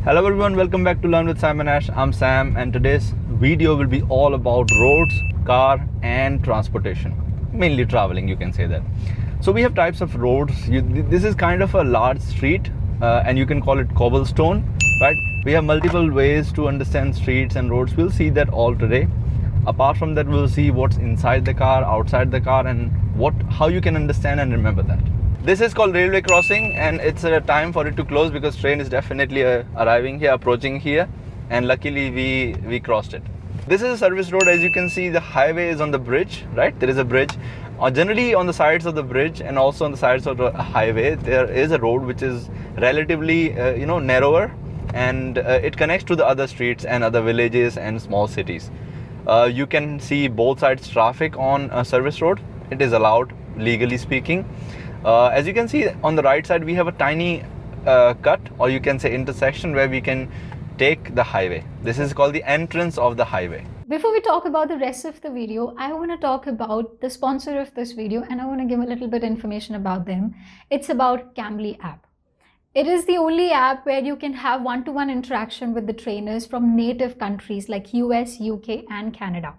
Hello everyone, welcome back to Learn with Sam and Ash. I'm Sam and today's video will be all about roads, car and transportation. Mainly traveling, you can say that. So we have types of roads. This is kind of a large street and you can call it cobblestone, right? We have multiple ways to understand streets and roads. We'll see that all today. Apart from that, we'll see what's inside the car, outside the car, and how you can understand and remember that. This is called railway crossing and it's a time for it to close because train is definitely arriving here, approaching here, and luckily we crossed it. This is a service road. As you can see, the highway is on the bridge, right? There is a bridge. Generally on the sides of the bridge and also on the sides of the highway, there is a road which is relatively narrower, and it connects to the other streets and other villages and small cities. You can see both sides traffic on a service road. It is allowed, legally speaking. As you can see on the right side, we have a tiny cut, or you can say intersection, where we can take the highway. This is called the entrance of the highway. Before we talk about the rest of the video, I want to talk about the sponsor of this video and I want to give a little bit information about them. It's about Cambly app. It is the only app where you can have one-to-one interaction with the trainers from native countries like US, UK and Canada.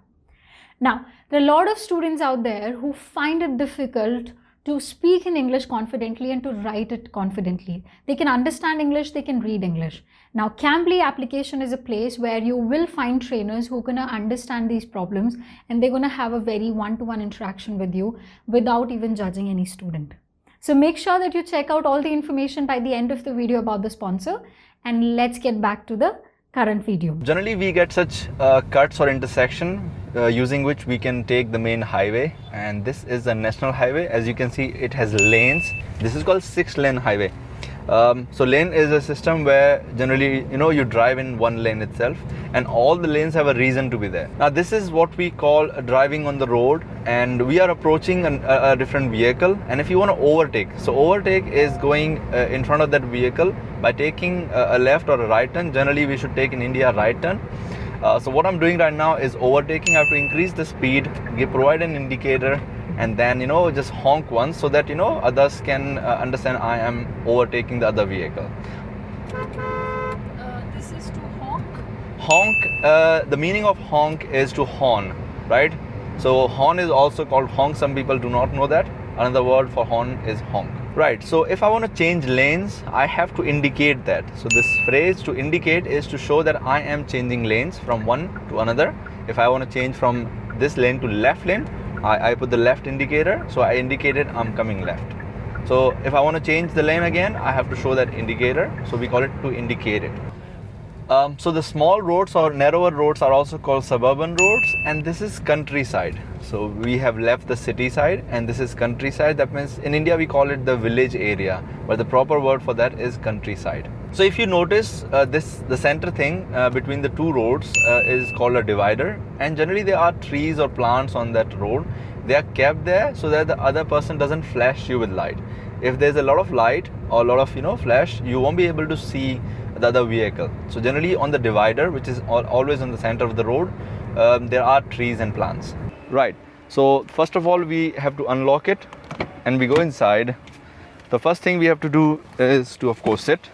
Now, there are a lot of students out there who find it difficult to speak in English confidently and to write it confidently. They can understand English, they can read English. Now, Cambly application is a place where you will find trainers who are going to understand these problems and they're going to have a very one-to-one interaction with you without even judging any student. So make sure that you check out all the information by the end of the video about the sponsor, and let's get back to the current video. Generally, we get such cuts or intersection using which we can take the main highway, and this is a national highway. As you can see, it has lanes. This is called 6-lane highway. So lane is a system where generally you drive in one lane itself, and all the lanes have a reason to be there. Now this is what we call driving on the road, and we are approaching a different vehicle, and if you want to overtake, so overtake is going in front of that vehicle by taking a left or a right turn. Generally we should take in India right turn. So what I'm doing right now is overtaking. I have to increase the speed, provide an indicator, and then just honk once so that others can understand I am overtaking the other vehicle. This is to honk. Honk, the meaning of honk is to horn, right? So horn is also called honk. Some people do not know that. Another word for horn is honk. Right, so if I want to change lanes, I have to indicate that. So this phrase to indicate is to show that I am changing lanes from one to another. If I want to change from this lane to left lane, I put the left indicator, so I indicated I'm coming left. So if I want to change the lane again, I have to show that indicator, so we call it to indicate it. So the small roads or narrower roads are also called suburban roads, and this is countryside. So we have left the city side and this is countryside. That means in India we call it the village area, but the proper word for that is countryside. So if you notice the center thing between the two roads is called a divider, and generally there are trees or plants on that road. They are kept there so that the other person doesn't flash you with light. If there's a lot of light or a lot of flash, you won't be able to see the other vehicle. So generally on the divider, which is always on the center of the road, there are trees and plants. Right, so first of all we have to unlock it and we go inside. The first thing we have to do is to, of course, sit,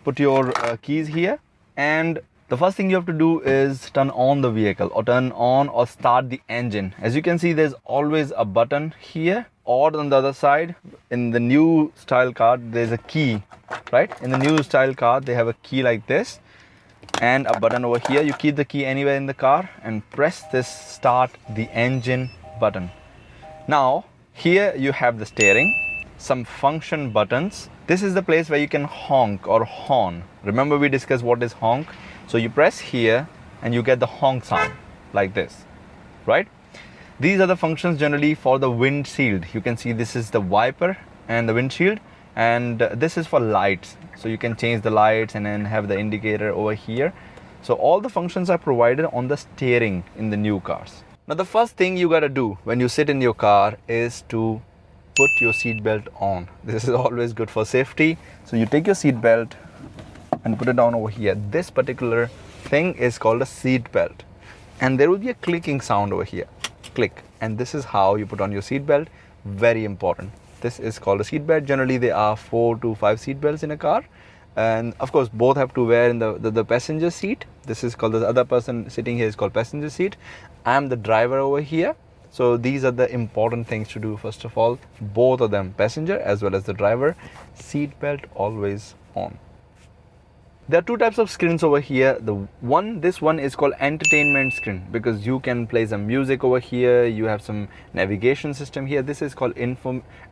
put your keys here, and the first thing you have to do is turn on the vehicle or turn on or start the engine. As you can see, there's always a button here, or on the other side. In the new style car there's a key, right? In the new style car they have a key like this and a button over here. You keep the key anywhere in the car and press this start the engine button. Now here you have the steering, some function buttons. This is the place where you can honk or horn. Remember we discussed what is honk. So you press here and you get the honk sound like this, right? These are the functions generally for the windshield. You can see this is the wiper and the windshield, and this is for lights. So you can change the lights and then have the indicator over here. So all the functions are provided on the steering in the new cars. Now the first thing you gotta do when you sit in your car is to put your seat belt on. This is always good for safety. So you take your seat belt and put it down over here. This particular thing is called a seat belt, and there will be a clicking sound over here. Click, and this is how you put on your seat belt. Very important. This is called a seat belt. Generally there are 4 to 5 seat belts in a car. and of course both have to wear in the passenger seat. This is called, the other person sitting here is called passenger seat. I am the driver over here. So these are the important things to do. First of all, both of them, passenger as well as the driver, seat belt always on. There are two types of screens over here. This one is called entertainment screen, because you can play some music over here. You have some navigation system here. This is called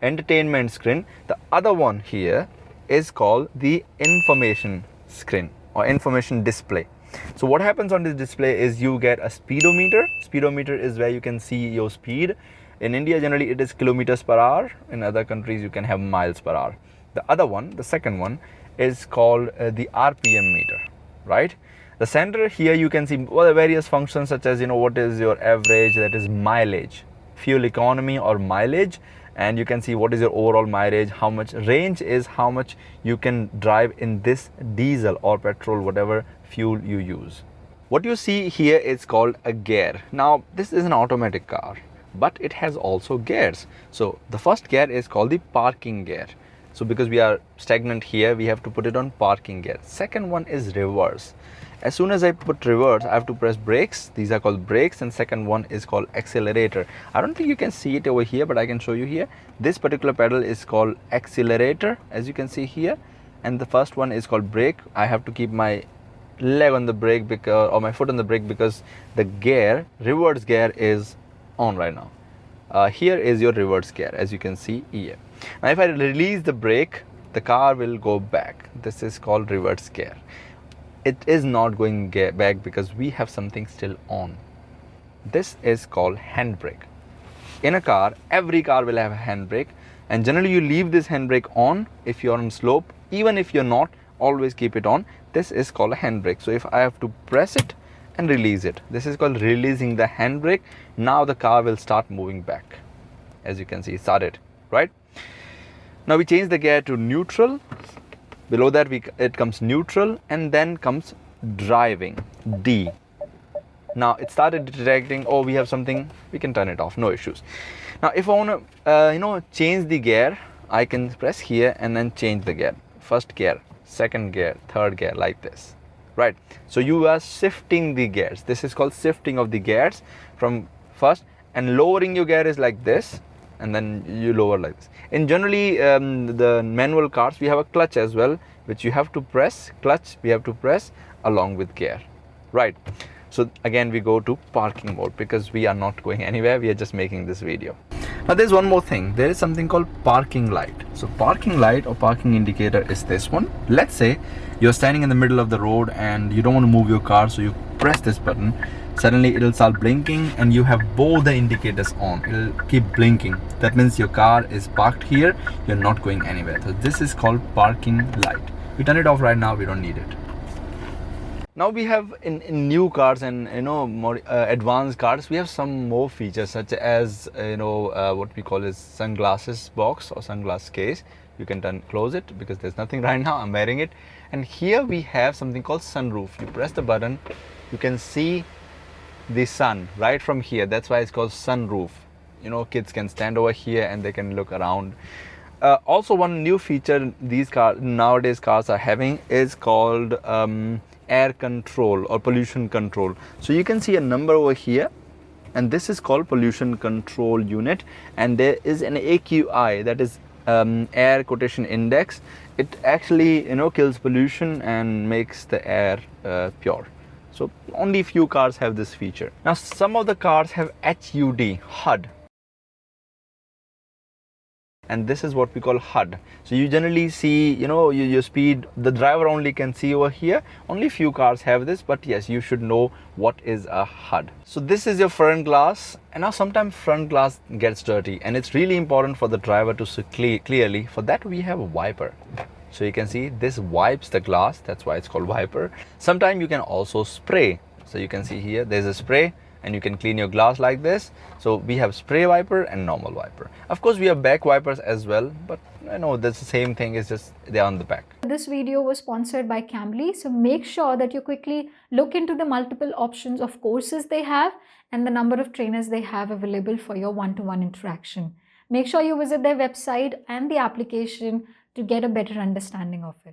entertainment screen. The other one here is called the information screen or information display. So what happens on this display is you get a speedometer. Speedometer is where you can see your speed. In India, generally it is kilometers per hour. In other countries, you can have miles per hour. The other one, the second one, is called the RPM meter, right? The center here you can see the various functions, such as what is your average, that is mileage, fuel economy or mileage, and you can see what is your overall mileage, how much range is how much you can drive in this diesel or petrol, whatever fuel you use. What you see here is called a gear. Now this is an automatic car, but it has also gears. So the first gear is called the parking gear. So because we are stagnant here, we have to put it on parking gear. Second one is reverse. As soon as I put reverse, I have to press brakes. These are called brakes, and second one is called accelerator. I don't think you can see it over here, but I can show you here. This particular pedal is called accelerator, as you can see here, and the first one is called brake. I have to keep my leg on the brake or my foot on the brake, because the gear, reverse gear, is on right now. Here is your reverse gear, as you can see here. Now if I release the brake, the car will go back. This is called reverse gear. It is not going back because we have something still on. This is called handbrake. In a car, every car will have a handbrake, and generally you leave this handbrake on if you're on slope. Even if you're not, always keep it on. This is called a handbrake. So if I have to press it and release it, this is called releasing the handbrake. Now the car will start moving back. As you can see, it started, right? Now we change the gear to neutral. Below that it comes neutral, and then comes driving, D. Now it started detecting, oh, we have something, we can turn it off, no issues. Now if I want to change the gear, I can press here and then change the gear. First gear, second gear, third gear, like this, right? So you are shifting the gears. This is called shifting of the gears from first, and lowering your gear is like this, and then you lower like this. In generally the manual cars, we have a clutch as well, which you have to press. Clutch we have to press along with gear, right? So again we go to parking mode, because we are not going anywhere, we are just making this video. Now there's one more thing. There is something called parking light. So parking light or parking indicator is this one. Let's say you're standing in the middle of the road and you don't want to move your car, so you press this button. Suddenly it'll start blinking, and you have both the indicators on. It'll keep blinking. That means your car is parked here, you're not going anywhere. So this is called parking light. We turn it off right now, we don't need it. Now we have in new cars and more advanced cars, we have some more features, such as what we call is sunglasses box or sunglass case. You can close it because there's nothing right now, I'm wearing it. And here we have something called sunroof. You press the button, you can see the sun right from here. That's why it's called sunroof. Kids can stand over here and they can look around. Also, one new feature these nowadays cars are having is called air control or pollution control. So you can see a number over here, and this is called pollution control unit, and there is an AQI, that is air quotation index. It actually kills pollution and makes the air pure. So only few cars have this feature. Now some of the cars have HUD, and this is what we call HUD. So you generally see your speed, the driver only can see over here. Only few cars have this, but yes, you should know what is a HUD. So this is your front glass, and now sometimes front glass gets dirty, and it's really important for the driver to see clearly. For that we have a wiper. So you can see this wipes the glass, that's why it's called wiper. Sometimes you can also spray. So you can see here there's a spray, and you can clean your glass like this. So we have spray wiper and normal wiper. Of course we have back wipers as well, but that's the same thing, it's just they're on the back. This video was sponsored by Cambly, so make sure that you quickly look into the multiple options of courses they have and the number of trainers they have available for your one-to-one interaction. Make sure you visit their website and the application to get a better understanding of it.